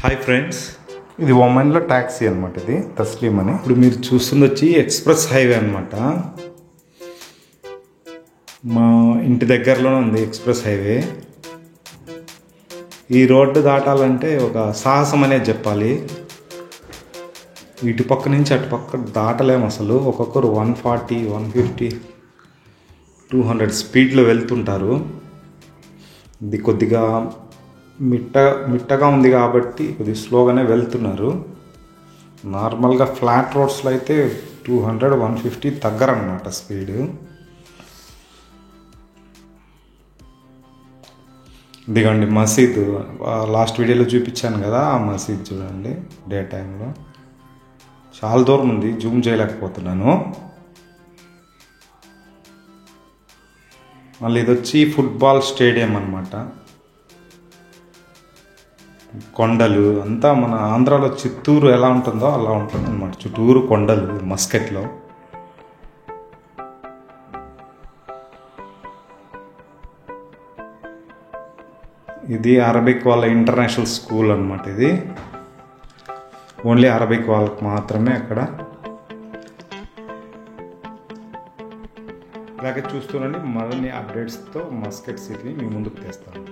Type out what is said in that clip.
Hi friends, ఇది ఒమన్లో taxi అనమాట. ఇది తస్లీం అని. ఇప్పుడు మీరు చూస్తుంది వచ్చి ఎక్స్ప్రెస్ హైవే అనమాట. మా ఇంటి దగ్గరలోనే ఉంది ఎక్స్ప్రెస్ హైవే. ఈ రోడ్డు దాటాలంటే ఒక సాహసం అనేది చెప్పాలి. ఇటు పక్క నుంచి అటు పక్క దాటలేము అసలు. ఒక్కొక్కరు 140, 150, 200 స్పీడ్లో వెళ్తుంటారు. ఇది కొద్దిగా మిట్టగా ఉంది కాబట్టి కొద్దిగా స్లోగానే వెళ్తున్నారు. నార్మల్గా ఫ్లాట్ రోడ్స్లో అయితే 200, 150 తగ్గరన్నమాట స్పీడ్. ఇదిగోండి మసీద్, లాస్ట్ వీడియోలో చూపించాను కదా, ఆ మసీద్ చూడండి. డే టైంలో చాలా దూరం ఉంది, జూమ్ చేయలేకపోతున్నాను. మళ్ళీ ఇది వచ్చి ఫుట్బాల్ స్టేడియం అన్నమాట. కొండలు అంతా మన ఆంధ్రాలో చిత్తూరు ఎలా ఉంటుందో అలా ఉంటుంది అన్నమాట. చుట్టూరు కొండలు మస్కెట్లో. ఇది అరబిక్ వాళ్ళ ఇంటర్నేషనల్ స్కూల్ అన్నమాట. ఇది ఓన్లీ అరబిక్ వాళ్ళకి మాత్రమే అక్కడ. ఇలాగే చూస్తూనండి, మరిన్ని అప్డేట్స్తో మస్కెట్ సిటీని మీ ముందుకు తెస్తాను.